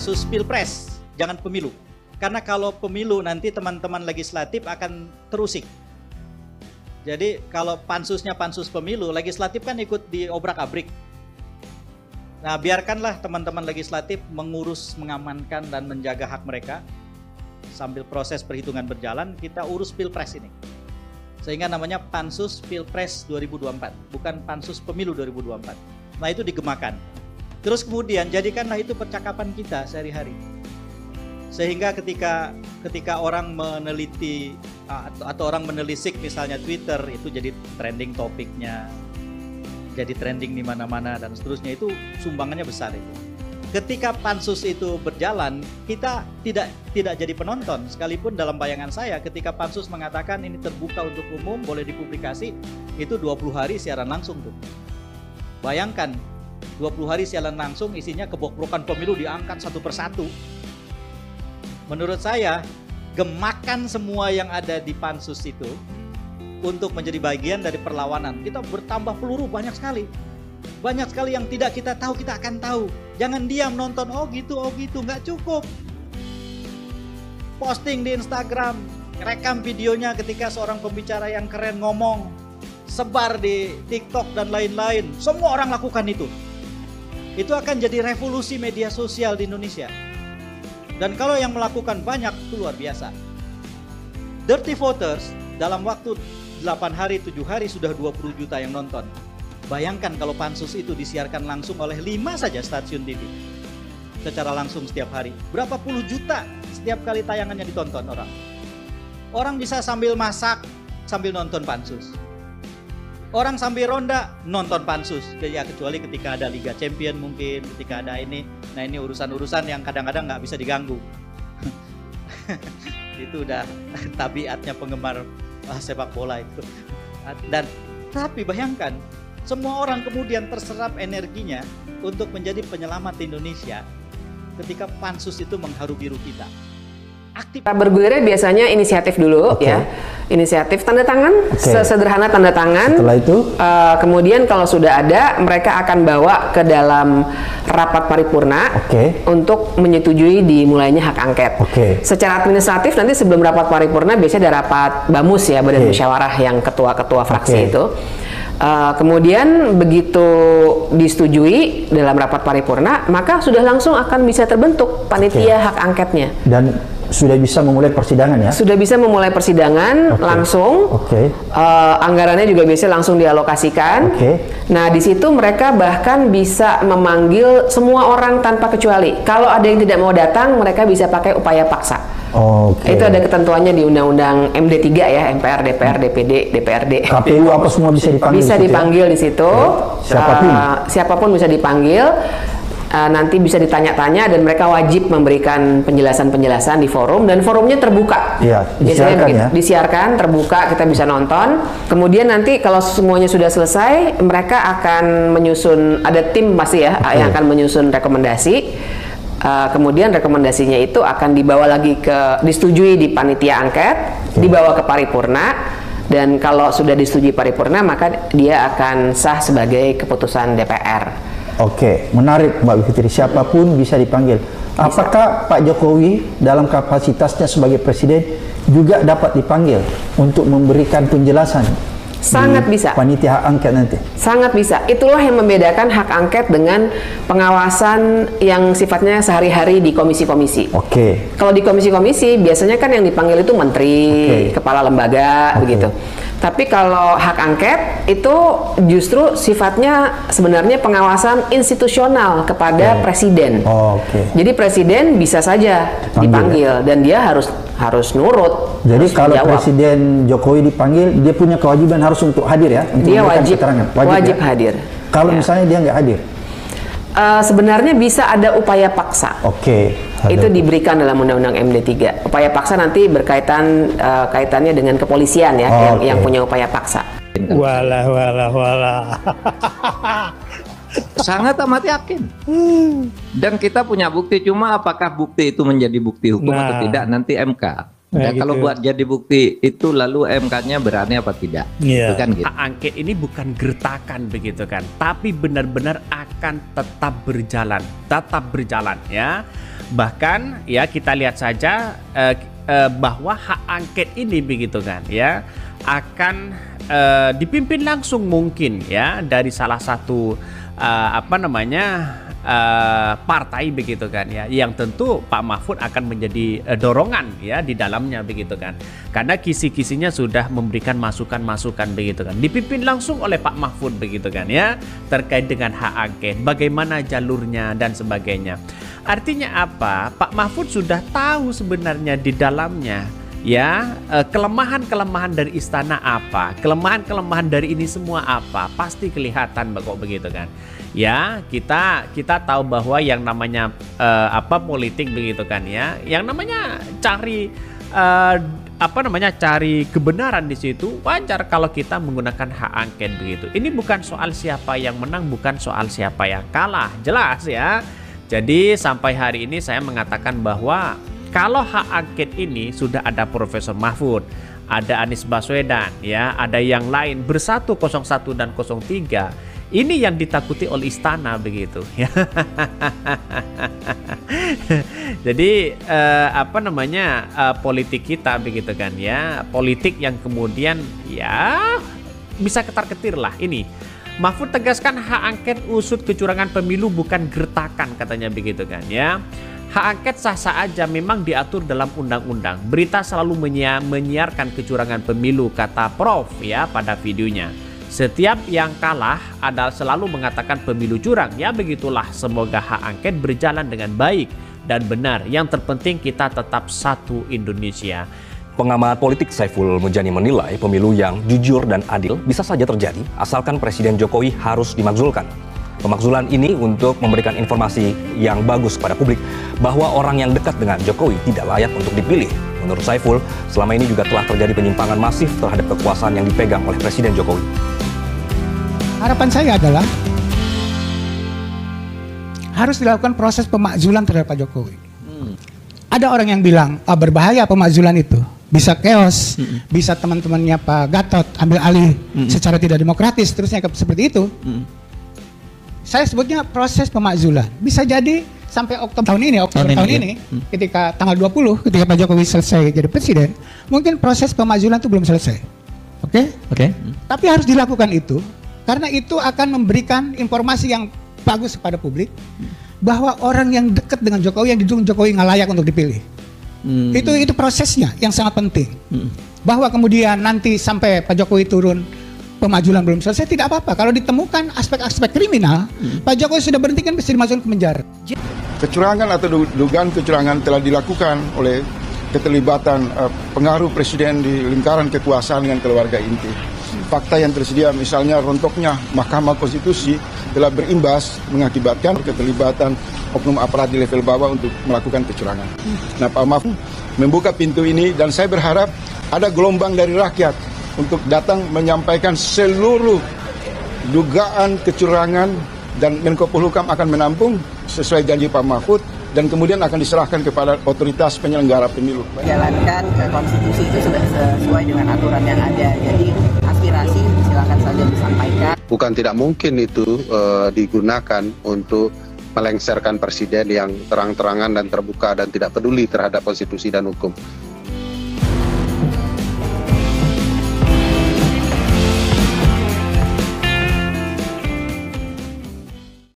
pansus Pilpres, jangan pemilu. Karena kalau pemilu nanti teman-teman legislatif akan terusik. Jadi kalau pansusnya pansus pemilu, legislatif kan ikut diobrak-abrik. Nah, biarkanlah teman-teman legislatif mengurus, mengamankan dan menjaga hak mereka. Sambil proses perhitungan berjalan, kita urus Pilpres ini. Sehingga namanya Pansus Pilpres 2024, bukan Pansus Pemilu 2024. Nah, itu digemakan. Terus kemudian jadikanlah itu percakapan kita sehari-hari. Sehingga ketika orang meneliti atau orang menelisik misalnya Twitter, itu jadi trending topiknya, jadi trending di mana-mana dan seterusnya, itu sumbangannya besar itu. Ketika pansus itu berjalan, kita tidak jadi penonton. Sekalipun dalam bayangan saya ketika pansus mengatakan ini terbuka untuk umum, boleh dipublikasi, itu 20 hari siaran langsung tuh. Bayangkan 20 hari siaran langsung isinya kebobrokan pemilu diangkat satu persatu. Menurut saya, gemakan semua yang ada di pansus itu untuk menjadi bagian dari perlawanan. Kita bertambah peluru banyak sekali. Banyak sekali yang tidak kita tahu, kita akan tahu. Jangan diam nonton, oh gitu, nggak cukup. Posting di Instagram, rekam videonya ketika seorang pembicara yang keren ngomong, sebar di TikTok dan lain-lain. Semua orang lakukan itu. Itu akan jadi revolusi media sosial di Indonesia. Dan kalau yang melakukan banyak, itu luar biasa. Dirty Voters dalam waktu 8 hari, 7 hari sudah 20 juta yang nonton. Bayangkan kalau pansus itu disiarkan langsung oleh 5 saja stasiun TV secara langsung setiap hari. Berapa puluh juta setiap kali tayangannya ditonton orang. Orang bisa sambil masak, sambil nonton pansus. Orang sambil ronda, nonton pansus. Ya, kecuali ketika ada Liga Champion mungkin, ketika ada ini. Nah, ini urusan-urusan yang kadang-kadang nggak bisa diganggu. Itu udah tabiatnya penggemar sepak bola itu. Dan tapi bayangkan, semua orang kemudian terserap energinya untuk menjadi penyelamat Indonesia ketika pansus itu mengharu biru kita. Aktif. Bergulirnya biasanya inisiatif dulu, ya, inisiatif tanda tangan, sesederhana tanda tangan. Setelah itu, kemudian kalau sudah ada, mereka akan bawa ke dalam rapat paripurna untuk menyetujui dimulainya hak angket. Secara administratif nanti sebelum rapat paripurna biasanya ada rapat BAMUS ya, Badan Musyawarah yang ketua-ketua fraksi itu. Kemudian begitu disetujui dalam rapat paripurna, maka sudah langsung akan bisa terbentuk panitia hak angketnya. Dan sudah bisa memulai persidangan ya? Sudah bisa memulai persidangan langsung. Anggarannya juga bisa langsung dialokasikan. Nah, di situ mereka bahkan bisa memanggil semua orang tanpa kecuali. Kalau ada yang tidak mau datang, mereka bisa pakai upaya paksa. Itu ada ketentuannya di Undang-Undang MD3 ya, MPR, DPR, DPD, DPRD. KPU apa semua bisa dipanggil? Bisa dipanggil di situ. Siapapun bisa dipanggil. Nanti bisa ditanya-tanya dan mereka wajib memberikan penjelasan-penjelasan di forum, dan forumnya terbuka. Biasanya disiarkan terbuka, kita bisa nonton. Kemudian nanti kalau semuanya sudah selesai, mereka akan menyusun, ada tim pasti ya yang akan menyusun rekomendasi. Kemudian rekomendasinya itu akan dibawa lagi disetujui di panitia angket, dibawa ke paripurna, dan kalau sudah disetujui paripurna maka dia akan sah sebagai keputusan DPR. Menarik Mbak Bivitri, siapapun bisa dipanggil. Apakah Pak Jokowi dalam kapasitasnya sebagai presiden juga dapat dipanggil untuk memberikan penjelasan? Sangat bisa. Panitia hak angket nanti. Sangat bisa. Itulah yang membedakan hak angket dengan pengawasan yang sifatnya sehari-hari di komisi-komisi. Kalau di komisi-komisi biasanya kan yang dipanggil itu menteri, kepala lembaga, begitu. Tapi kalau hak angket itu justru sifatnya sebenarnya pengawasan institusional kepada presiden. Jadi presiden bisa saja dipanggil dan dia harus nurut. Jadi kalau Presiden Jokowi dipanggil, dia punya kewajiban harus untuk hadir ya? Untuk dia wajib ya? hadir. Kalau misalnya dia nggak hadir? Sebenarnya bisa ada upaya paksa. Itu diberikan dalam Undang-Undang MD3. Upaya paksa nanti kaitannya dengan kepolisian ya, yang punya upaya paksa. Walah. Sangat amat yakin. Dan kita punya bukti, cuma apakah bukti itu menjadi bukti hukum atau tidak nanti MK. Nah, kalau buat jadi bukti itu lalu MK-nya berani apa tidak? Itu kan gitu. Hak angket ini bukan gertakan begitu kan, tapi benar-benar akan tetap berjalan ya. Bahkan ya kita lihat saja bahwa hak angket ini begitu kan ya akan dipimpin langsung mungkin ya dari salah satu partai begitu kan ya, yang tentu Pak Mahfud akan menjadi dorongan ya di dalamnya begitu kan, karena kisi-kisinya sudah memberikan masukan-masukan begitu kan, dipimpin langsung oleh Pak Mahfud begitu kan ya, terkait dengan hak angket, bagaimana jalurnya dan sebagainya. Artinya apa? Pak Mahfud sudah tahu sebenarnya di dalamnya ya kelemahan-kelemahan dari istana apa, kelemahan-kelemahan dari ini semua apa, pasti kelihatan kok begitu kan. Ya, kita tahu bahwa yang namanya politik begitu kan ya, yang namanya cari cari kebenaran di situ, wajar kalau kita menggunakan hak angket begitu. Ini bukan soal siapa yang menang, bukan soal siapa yang kalah, jelas ya. Jadi sampai hari ini saya mengatakan bahwa kalau hak angket ini sudah ada Profesor Mahfud, ada Anies Baswedan, ya, ada yang lain bersatu 01 dan 03. Ini yang ditakuti oleh istana begitu, ya. Jadi politik kita begitu kan ya, politik yang kemudian ya bisa ketar-ketir lah ini. Mahfud tegaskan hak angket usut kecurangan pemilu bukan gertakan, katanya begitu kan ya. Hak angket sah-sah aja, memang diatur dalam undang-undang. Berita selalu menyiarkan kecurangan pemilu, kata Prof ya pada videonya. Setiap yang kalah adalah selalu mengatakan pemilu curang. Ya begitulah, semoga hak angket berjalan dengan baik dan benar. Yang terpenting kita tetap satu Indonesia. Pengamat politik Saiful Mujani menilai pemilu yang jujur dan adil bisa saja terjadi asalkan Presiden Jokowi harus dimakzulkan. Pemakzulan ini untuk memberikan informasi yang bagus kepada publik bahwa orang yang dekat dengan Jokowi tidak layak untuk dipilih. Menurut Saiful, selama ini juga telah terjadi penyimpangan masif terhadap kekuasaan yang dipegang oleh Presiden Jokowi. Harapan saya adalah harus dilakukan proses pemakzulan terhadap Pak Jokowi. Ada orang yang bilang, berbahaya pemakzulan itu. Bisa chaos, bisa teman-temannya Pak Gatot ambil alih secara tidak demokratis, terusnya seperti itu. Saya sebutnya proses pemakzulan. Bisa jadi sampai Oktober tahun ini, ketika tanggal 20, ketika Pak Jokowi selesai jadi presiden, mungkin proses pemakzulan itu belum selesai. Oke? Tapi harus dilakukan itu, karena itu akan memberikan informasi yang bagus kepada publik, bahwa orang yang dekat dengan Jokowi, yang didukung Jokowi nggak layak untuk dipilih. Itu prosesnya yang sangat penting. Bahwa kemudian nanti sampai Pak Jokowi turun, pemakzulan belum selesai, tidak apa-apa. Kalau ditemukan aspek-aspek kriminal, Pak Jokowi sudah berhentikan, bisa dimasukkan ke penjara. Kecurangan atau dugaan kecurangan telah dilakukan oleh keterlibatan pengaruh presiden di lingkaran kekuasaan dengan keluarga inti. Fakta yang tersedia, misalnya rontoknya Mahkamah Konstitusi, telah berimbas mengakibatkan keterlibatan oknum aparat di level bawah untuk melakukan kecurangan. Nah, Pak Mahfud membuka pintu ini, dan saya berharap ada gelombang dari rakyat untuk datang menyampaikan seluruh dugaan kecurangan, dan Menko Polhukam akan menampung sesuai janji Pak Mahfud, dan kemudian akan diserahkan kepada otoritas penyelenggara pemilu. Jalankan konstitusi itu sudah sesuai dengan aturan yang ada, jadi aspirasi silakan saja disampaikan. Bukan tidak mungkin itu digunakan untuk melengsarkan presiden yang terang-terangan dan terbuka dan tidak peduli terhadap konstitusi dan hukum.